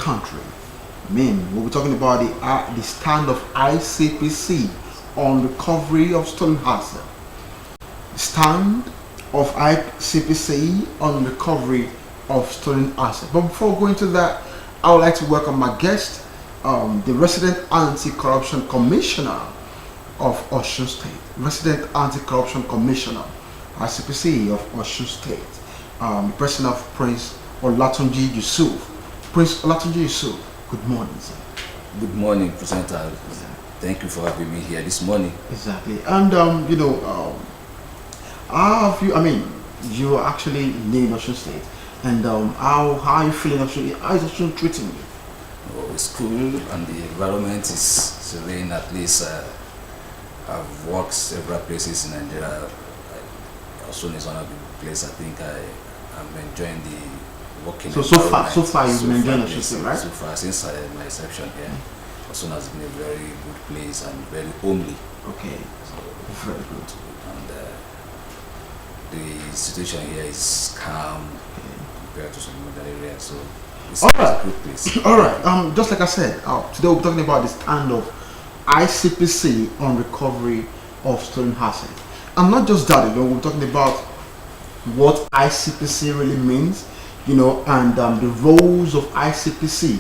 country. I mean, we'll be talking about the stand of ICPC on recovery of stolen assets. Stand of ICPC on recovery of stolen assets. But before going to that, I would like to welcome my guest, the resident anti-corruption commissioner of Osun State, resident anti-corruption commissioner, ICPC of Osun State, the person of Prince Olatunji Yusuf. Prince Olatunji Yusuf, good morning, sir. Good morning, presenter. Thank you for having me here this morning. Exactly. And how have you? I mean, you are actually new in Osun State, and how are you feeling? Actually, how is Osun treating you? Oh, it's cool, and the environment is serene. At least I've worked several places in Nigeria. Osun is one of the places I think I'm enjoying the working. So far you've been enjoying Osun State, right? So far, since my reception here, Osun has been a very good place and very homely. Okay, So very good. and the situation here is calm compared to some other areas. So it's a good place. All right. Just like I said, today we'll be talking about the stand of ICPC on recovery of stolen assets. And not just that, we're talking about what ICPC really means, and the roles of ICPC,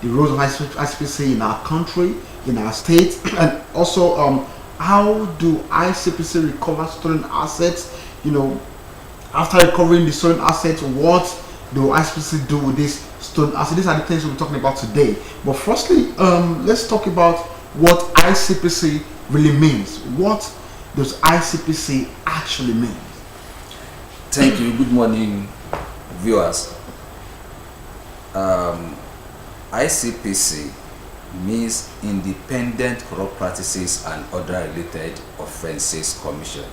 the roles of ICPC in our country, in our state, and also how do ICPC recover stolen assets? After recovering the stolen assets, what do ICPC do with this stolen assets? These are the things we're talking about today. But firstly, let's talk about what ICPC really means. What does ICPC actually mean? Thank you. Good morning, viewers. ICPC means Independent Corrupt Practices and Other Related Offences Commission.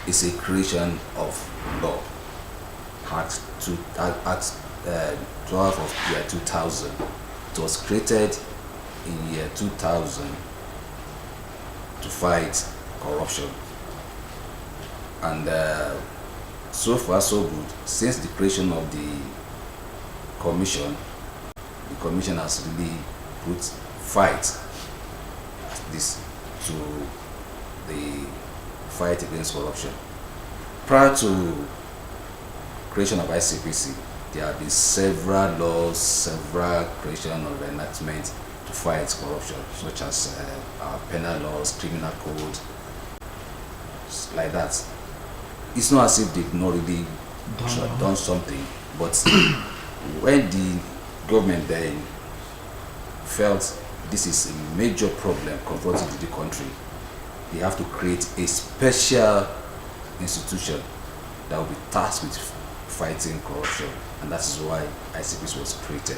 It's a creation of law. Act 12 of year 2000. It was created in year 2000 to fight corruption. And so far so good. Since the creation of the commission has really put fight this to the fight against corruption. Prior to creation of ICPC, there have been several laws, several creation of enactment to fight corruption, such as our penal laws, criminal code, like that. It's not as if they've not really done something, but when the government then felt this is a major problem confronting the country, they have to create a special institution that will be tasked with fighting corruption, and that is why ICPC was created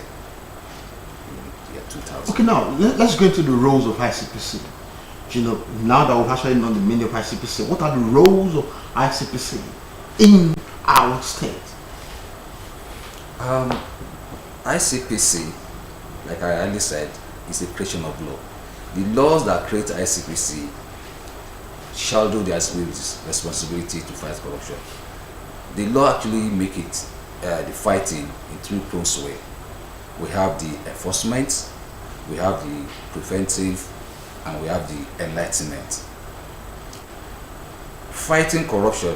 in year 2000. Okay, now let's go into the roles of ICPC. Now that we've actually known the meaning of ICPC, what are the roles of ICPC in our state? ICPC, like I earlier said, is a creation of law. The laws that create ICPC shoulder their responsibility to fight corruption. The law actually make it the fighting in three prongs way. We have the enforcement, we have the preventive, and we have the enlightenment. Fighting corruption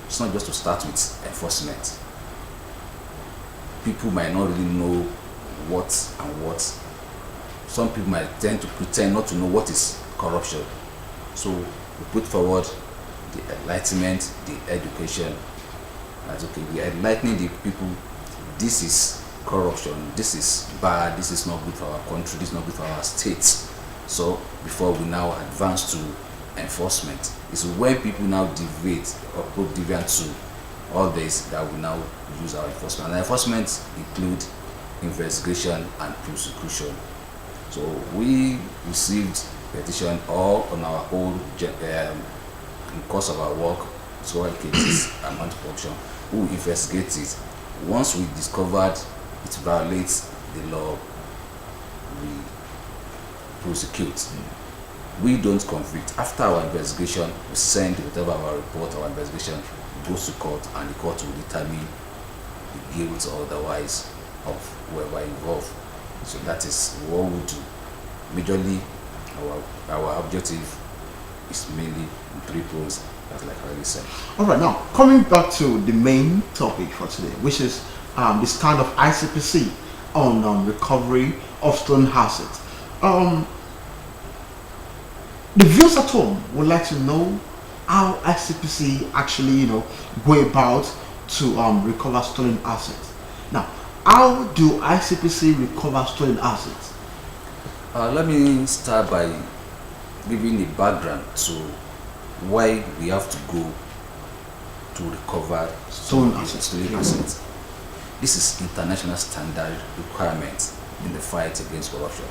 is not just to start with enforcement. People might not really know what. Some people might tend to pretend not to know what is corruption. So we put forward the enlightenment, the education. That's okay. We are enlightening the people. This is corruption. This is bad. This is not good for our country. This is not good for our states. So before we now advance to enforcement, it's when people now deviate or prove deviant to all this that we now use our enforcement. And enforcement include investigation and prosecution. So we received petition all on our own in course of our work, several cases and anti-corruption. We investigate it. Once we discovered it violates the law, we prosecute. We don't convict. After our investigation, we send whatever our report, our investigation goes to court, and the court will determine the guilt or otherwise of whoever involved. So that is what we do. Majorly, our objective is mainly in 3 poles, as like I already said. All right, now coming back to the main topic for today, which is the stand of ICPC on recovery of stolen assets. The viewers at home would like to know how ICPC actually, go about to recover stolen assets. Now, how do ICPC recover stolen assets? Let me start by giving a background to why we have to go to recover Stolen assets. stolen assets. This is international standard requirement in the fight against corruption.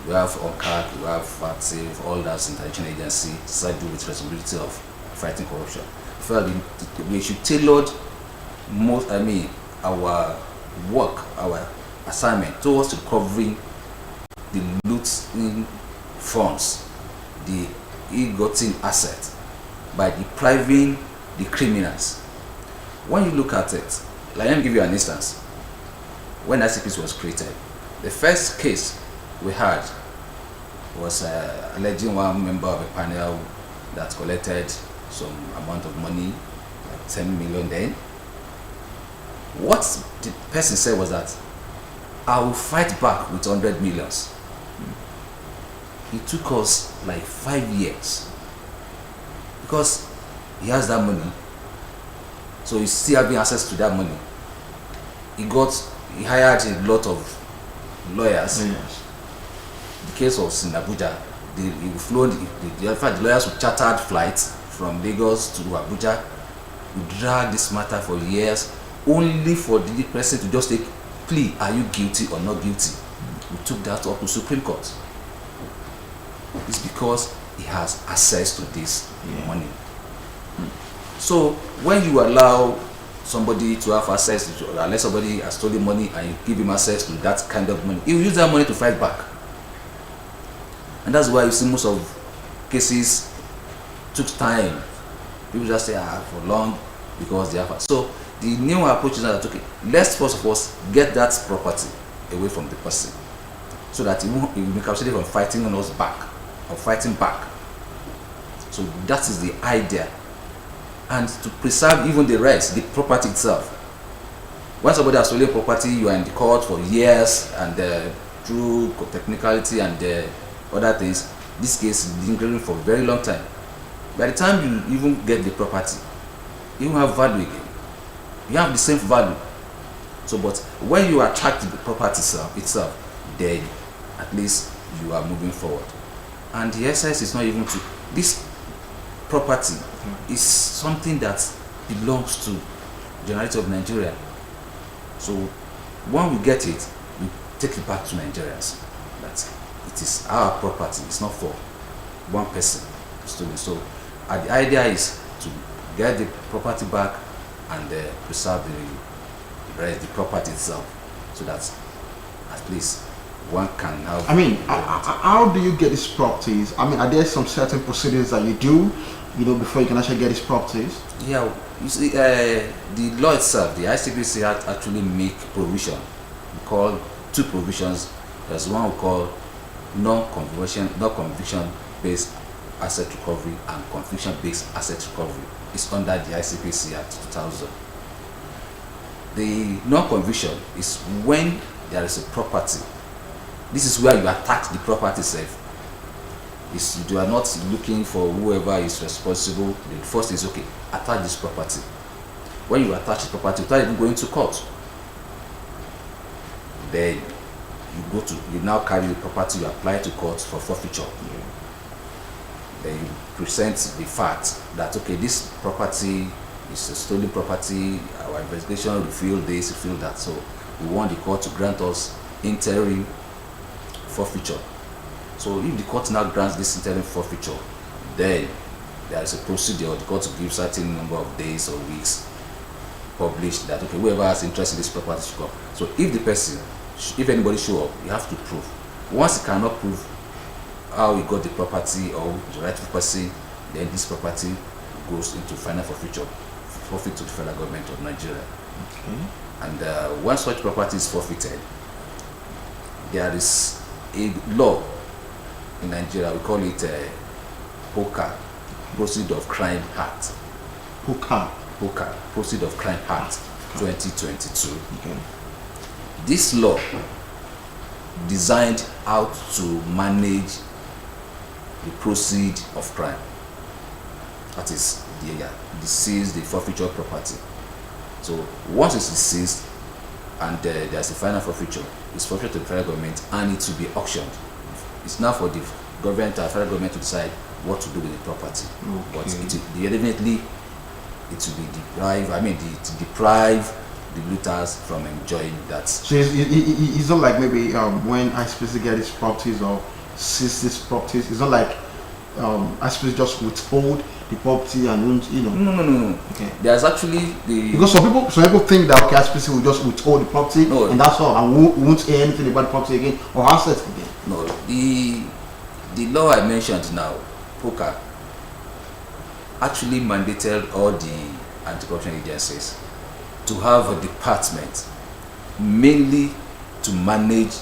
We have OCAC, we have FATF, all those international agencies said with responsibility of fighting corruption. We should tailor our work, our assignment towards recovering the looting funds, the ill-gotten asset, by depriving the criminals. When you look at it, let me give you an instance. When ICPC was created, the first case we had was alleging one member of a panel that collected some amount of money, like 10 million then. What the person said was that, I will fight back with 100 millions. It took us like 5 years because he has that money, so he's still having access to that money. He hired a lot of lawyers. Yes. The case was in Abuja. The lawyers with chartered flights from Lagos to Abuja. We dragged this matter for years, only for the person to just take plea, are you guilty or not guilty? We took that up to Supreme Court. It's because he has access to this money. So when you allow somebody to have access to, unless somebody has stolen money and you give him access to that kind of money, he will use that money to fight back. And that's why you see most of cases took time. People just say for long because they have. So the new approach is that, okay, let's first of all get that property away from the person, so that he will be captured from fighting on us back or fighting back. So that is the idea. And to preserve even the rights, the property itself. When somebody has stolen property, you are in the court for years, and through technicality and other things, this case is lingering for a very long time. By the time you even get the property, you will have value again. You have the same value. So, but when you attract the property itself, then at least you are moving forward. And the exercise is not even to this property is something that belongs to the generality of Nigeria. So when we get it, we take it back to Nigerians. That it is our property. It's not for one person to steal it. So the idea is to get the property back and preserve the property itself, so that at least one can have. How do you get these properties? Are there some certain procedures that you do, before you can actually get these properties? Yeah, you see, the law itself, the ICPC actually make provision. We call 2 provisions. There's one we call non-conviction-based asset recovery and conviction-based asset recovery. It's under the ICPC Act 2000. The non-conviction is when there is a property. This is where you attack the property itself. You are not looking for whoever is responsible. The first is, okay, attack this property. When you attach the property without even going to court, then you now carry the property, you apply to court for forfeiture. Then you present the fact that, okay, this property is a stolen property, our investigation revealed this, revealed that, so we want the court to grant us interim forfeiture. So if the court now grants this interim forfeiture, then there is a procedure. The court will give certain number of days or weeks, publish that, okay, whoever has interest in this property should come. So if anybody show up, you have to prove. Once you cannot prove how he got the property or the rightful person, then this property goes into final forfeit to the federal government of Nigeria. Okay. And when such property is forfeited, there is a law in Nigeria, we call it POCA, Proceed of Crime Act. POCA, Proceed of Crime Act 2022. Okay. This law designed how to manage the proceed of crime. That is the seized, the forfeiture property. So once it's seized and there's a final forfeiture, it's forfeited to the federal government and it will be auctioned. It's now for the government, federal government, to decide what to do with the property. Okay. But definitely it will be deprive the looters from enjoying that. So it's not like maybe when ICPC get its properties or seize these properties, it's not like ICPC just withhold the property and won't, No. Okay. There's actually because some people think that okay, ICPC will just withhold the property and that's all, and we won't hear anything about the property again or assets again. No, the law I mentioned now, POCA, actually mandated all the anti-corruption agencies to have a department mainly to manage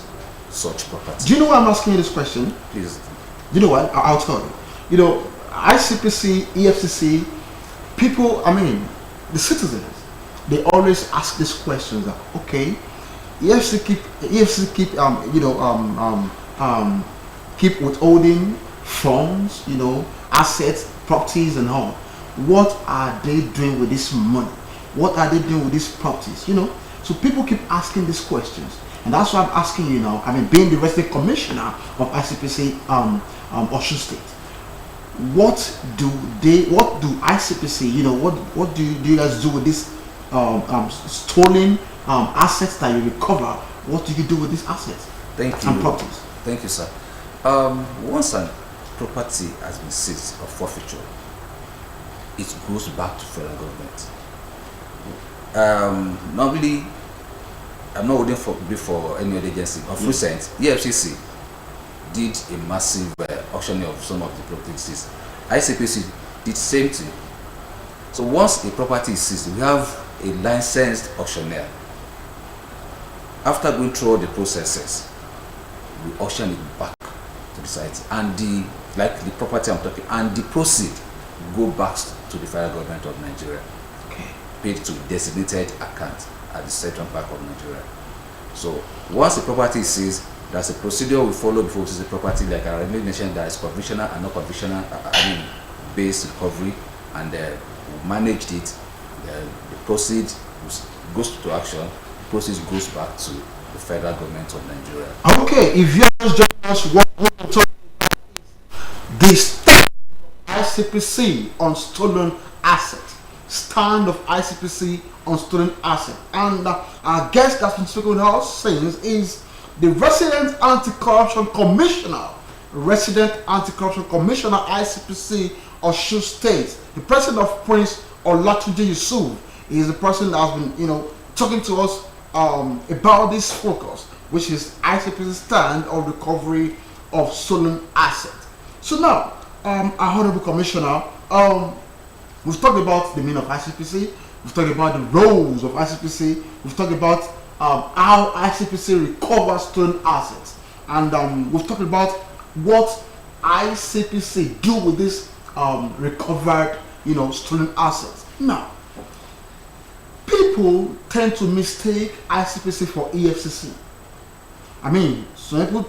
such property. Do you know why I'm asking you this question? Please. You know what? I'll tell you. ICPC, EFCC, people, the citizens, they always ask these questions. That, okay, EFCC keep withholding funds, assets, properties, and all. What are they doing with this money? What are they doing with these properties? So people keep asking these questions, and that's why I'm asking you now. Being the resident commissioner of ICPC, Osun State, what do ICPC, what do you guys do with this stolen assets that you recover? What do you do with these assets? Thank you. And properties? Thank you, sir. Once a property has been seized or forfeiture, it goes back to federal government. Normally, I'm not holding for any other agency. Of recent, EFCC did a massive auctioning of some of the properties. ICPC did the same thing. So once a property is seized, we have a licensed auctioneer. After going through all the processes, we auction it back to the site, and the property I'm talking, and the proceed go back to the federal government of Nigeria. Okay. Paid to designated account at the Central Bank of Nigeria. So once the property is seized, there's a procedure we follow before we seize the property. Like I already mentioned, there is conventional and not conventional based recovery, and we managed it. The proceed goes to action. The proceeds goes back to the federal government of Nigeria. Okay, if you are just joining us, what we're talking about is the stand of ICPC on stolen assets. Stand of ICPC on stolen assets. And our guest that's been speaking with us since is the resident anti-corruption commissioner, ICPC Osun State, the president of Prince Olatunji Yusuf. He is the person that has been, talking to us about this focus, which is ICPC stand on recovery of stolen assets. So now, our honorable commissioner, we've talked about the meaning of ICPC, we've talked about the roles of ICPC, we've talked about how ICPC recovers stolen assets, and we've talked about what ICPC do with this recovered, stolen assets. Now, people tend to mistake ICPC for EFCC. Some people,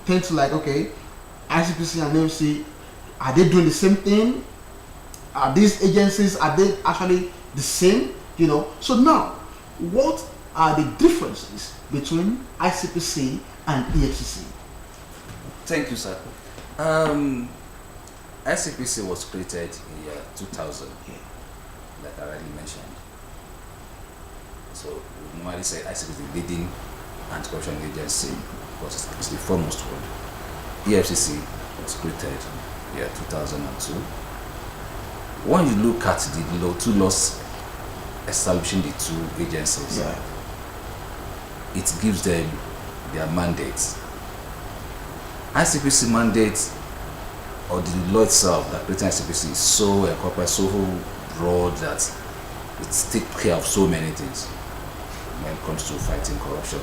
tend to okay, ICPC and EFCC, are they doing the same thing? Are these agencies, are they actually the same? So now, what are the differences between ICPC and EFCC? Thank you, sir. ICPC was created in the year 2000, like I already mentioned. So we normally say ICPC is the leading anti-corruption agency because it's the foremost one. EFCC was created in the year 2002. When you look at the two laws establishing the two agencies, it gives them their mandates. ICPC mandate, or the law itself that created ICPC, is so corporate, so broad that it takes care of so many things. when it comes to fighting corruption.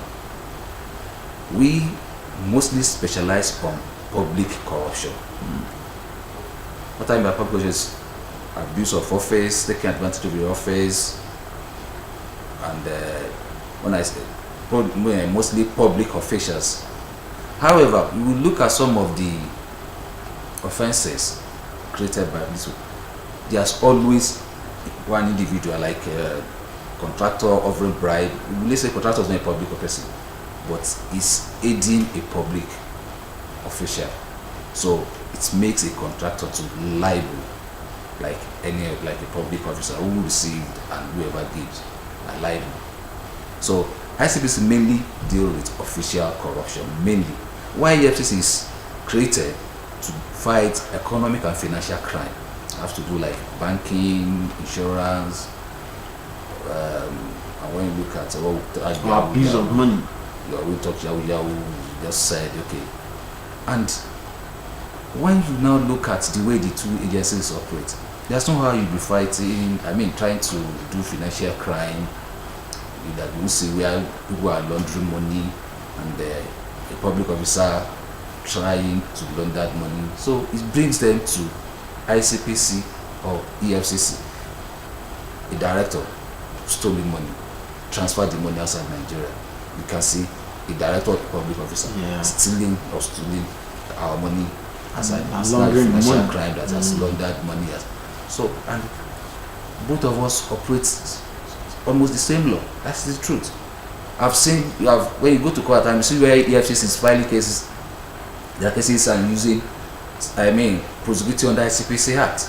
We mostly specialize on public corruption. What I mean by public corruption is abuse of office, taking advantage of your office, and when I say mostly public officials. However, we will look at some of the offenses created by this. There's always one individual, like a contractor offering bribe. Let's say contractor is not a public person, but is aiding a public official. So it makes a contractor to liable, like a public officer who received and whoever gives are liable. So ICPC mainly deal with official corruption, mainly. Why EFCC is created to fight economic and financial crime. Have to do like banking, insurance, and when you look at abuse of money. We talk Yahoo, just said okay. And when you now look at the way the two agencies operate, there's no how you be fighting. Trying to do financial crime. That you see where people are laundering money, and a public officer trying to launder that money. So it brings them to ICPC or EFCC. A director stolen money, transferred the money outside Nigeria. You can see a director or a public officer stealing or stealing our money outside. It's not a financial crime that has laundered money. So, and both of us operate almost the same law. That's the truth. I've seen when you go to court and you see where EFCC is filing cases, their cases are using, prosecuting under ICPC Act.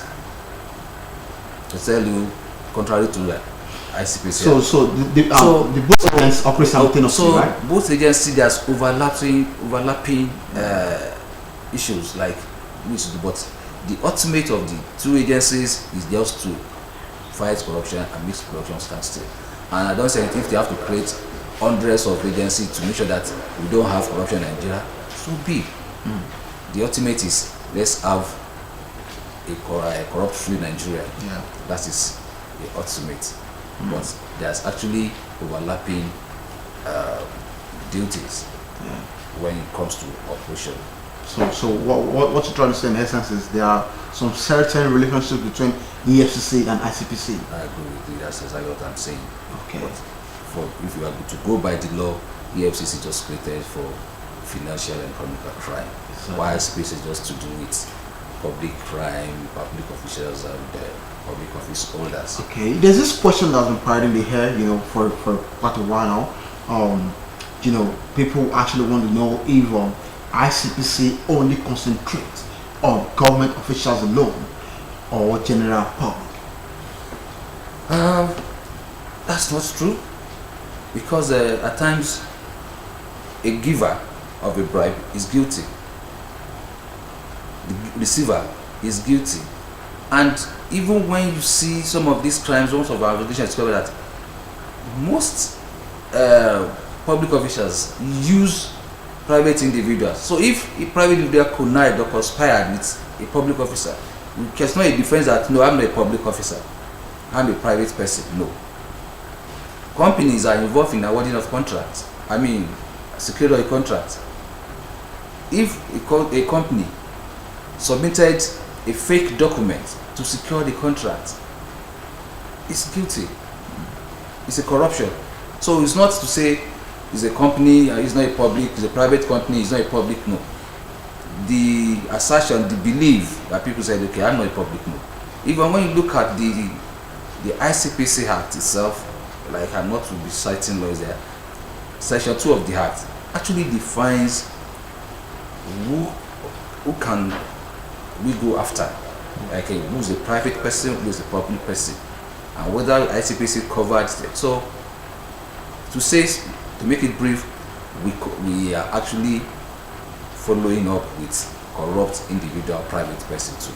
To tell you, contrary to the ICPC Act. So the both agencies operate simultaneously, right? Both agencies, there's overlapping issues like which, but the ultimate of the two agencies is just to fight corruption and make corruption stand still. And I don't say if they have to create hundreds of agencies to make sure that we don't have corruption in Nigeria, so be. The ultimate is let's have a corrupt-free Nigeria. That is the ultimate. But there's actually overlapping duties when it comes to operation. So what you're trying to say in essence is there are some certain relationships between EFCC and ICPC. I agree with you. That's exactly what I'm saying. Okay. But if you are to go by the law, EFCC just created for financial and economic crime, while ICPC is just to do with public crime, public officials, and public office holders. Okay. There's this question that's been parading the air, for quite a while now. People actually want to know if ICPC only concentrates on government officials alone or general public. That's not true, because at times a giver of a bribe is guilty, the receiver is guilty, and even when you see some of these crimes, most of our investigations discover that most public officials use private individuals. So if a private individual connived or conspired with a public officer, there's not a difference that no, I'm not a public officer, I'm a private person. No. Companies are involved in awarding of contracts. Secured a contract. If a company submitted a fake document to secure the contract, it's guilty. It's a corruption. So it's not to say it's a company, it's not a public, it's a private company, it's not a public, no. The assertion, the belief that people said, okay, I'm not a public, no. Even when you look at the ICPC Act itself, like I'm not to be citing laws there, Section 2 of the Act actually defines who can we go after, like who's a private person, who's a public person, and whether ICPC covered it. So to make it brief, we are actually following up with corrupt individual private person too.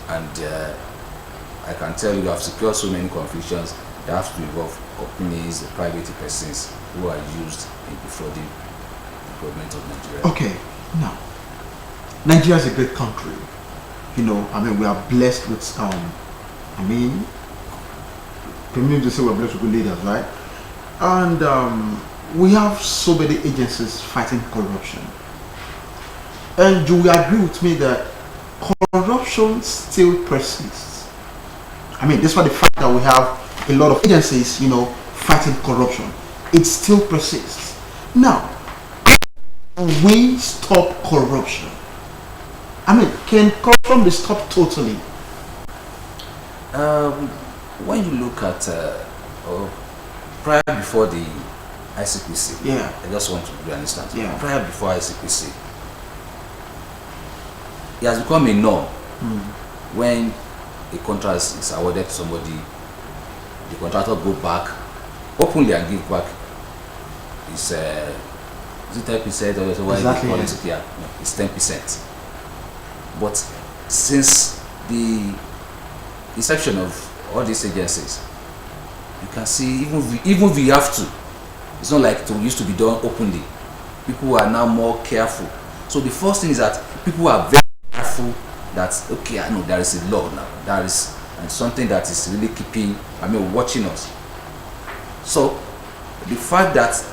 And I can tell you, I've secured so many convictions that have to involve companies, private persons who are used in defrauding the government of Nigeria. Okay, now Nigeria is a great country. We are blessed with permit to say we're blessed with good leaders, right? And we have so many agencies fighting corruption. And you will agree with me that corruption still persists. I mean, despite the fact that we have a lot of agencies, fighting corruption, it still persists. Now, we stop corruption. I mean, can corruption be stopped totally? When you look at prior before the ICPC, Yeah. I just want to really understand. Yeah. Prior before ICPC, it has become a norm when a contract is awarded to somebody, the contractor go back openly and give back his is it 10% or so why Exactly, they call yeah. it, yeah, no, it's 10%. But since the inception of all these agencies, you can see even if you have to, it's not like it used to be done openly. People are now more careful. So the first thing is that people are very careful that okay, I know there is a law now, there is and something that is really watching us. So the fact that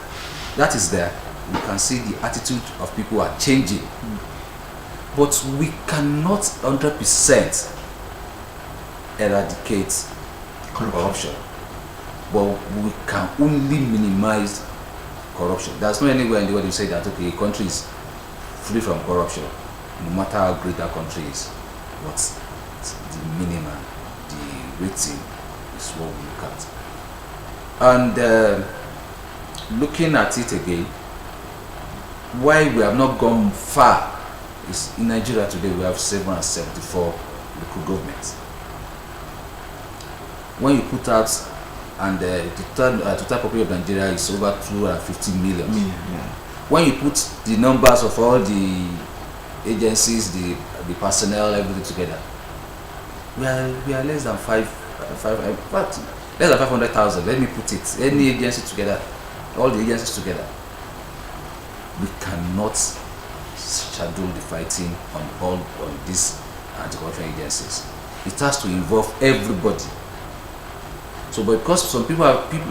that is there, you can see the attitude of people are changing. But we cannot 100% eradicate corruption. But we can only minimize corruption. There's no anywhere in the world you say that okay, a country is free from corruption, no matter how great that country is. But the minimum, the rating is what we look at. And looking at it again, why we have not gone far is in Nigeria today we have 774 local governments. When you put out and the total population of Nigeria is over 250 million. Yeah. When you put the numbers of all the agencies, the personnel, everything together, we are less than less than 500,000. Let me put it. Any agency together, all the agencies together, we cannot schedule the fighting on these anti-corruption agencies. It has to involve everybody. So, but because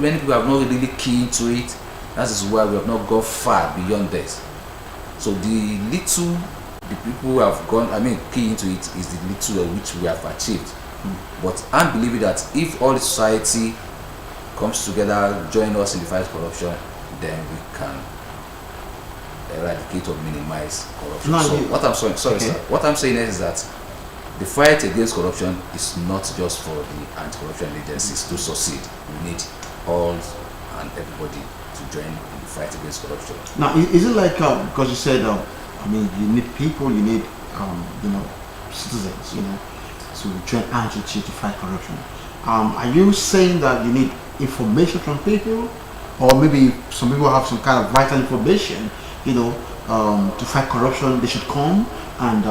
many people have not really key into it, that is why we have not gone far beyond this. So the people who have gone, key into it is the little which we have achieved. But I'm believing that if all the society comes together, join us in the fight corruption, then we can eradicate or minimize corruption. What I'm saying is that the fight against corruption is not just for the anti-corruption agencies to succeed. We need all and everybody to join in the fight against corruption. Now, is it like because you said, you need people, you need citizens, to join hands to fight corruption. Are you saying that you need information from people, or maybe some people have some kind of vital information, to fight corruption? They should come and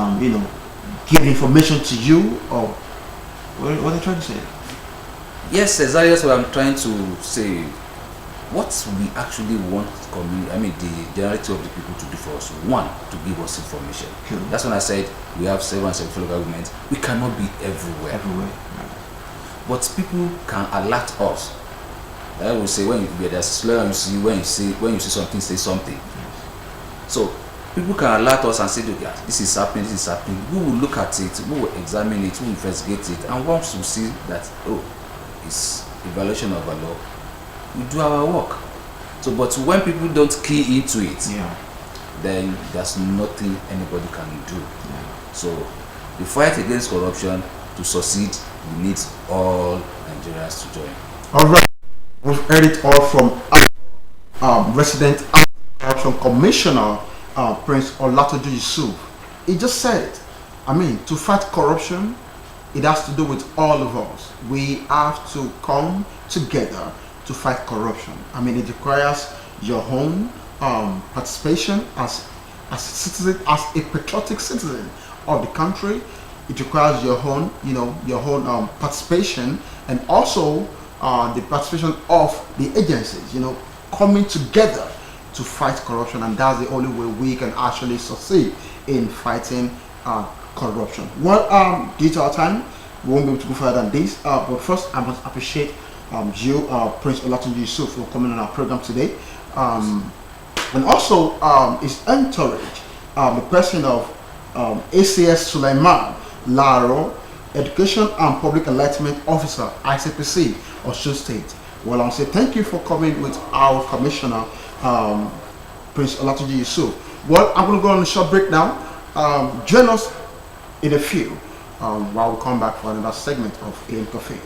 give information to you, or what are you trying to say? Yes, exactly. That's what I'm trying to say. What we actually want the generality of the people to do for us, one, to give us information. Sure. That's when I said we have 774 local governments. We cannot be everywhere. Right. But people can alert us. I will say when there's a slogan when you see something, say something. Yes. So people can alert us and say, okay, this is happening. We will look at it, we will examine it, we will investigate it, and once we see that it's a violation of our law, we do our work. So, but when people don't key into it, then there's nothing anybody can do. Yeah. So, the fight against corruption, to succeed, we need all Nigerians to join. All right, we've heard it all from resident corruption commissioner Prince Olatoju Yusuf. He just said it. To fight corruption, it has to do with all of us. We have to come together to fight corruption. It requires your own participation as a citizen, as a patriotic citizen of the country. It requires your own, participation, and also the participation of the agencies, coming together to fight corruption, and that's the only way we can actually succeed in fighting corruption. Well, due to our time, we won't be able to go further than this. But first, I must appreciate you, Prince Olatunji Yusuf, for coming on our program today. And also his entourage, the person of ACS Sulaiman Laro, Education and Public Enlightenment Officer, ICPC, Osun State. Well, I'll say thank you for coming with our Commissioner, Prince Olatunji Yusuf. Well, I'm going to go on a short break now. Join us in a few while we come back for another segment of AM Cafe.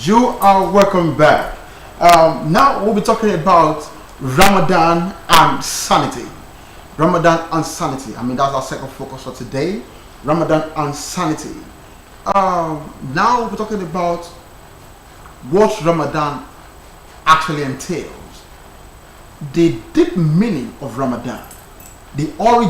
You are welcome back. Now we'll be talking about Ramadan and sanity. Ramadan and sanity. I mean, that's our second focus for today. Ramadan and sanity. Now we'll be talking about what Ramadan actually entails. The deep meaning of Ramadan. The origin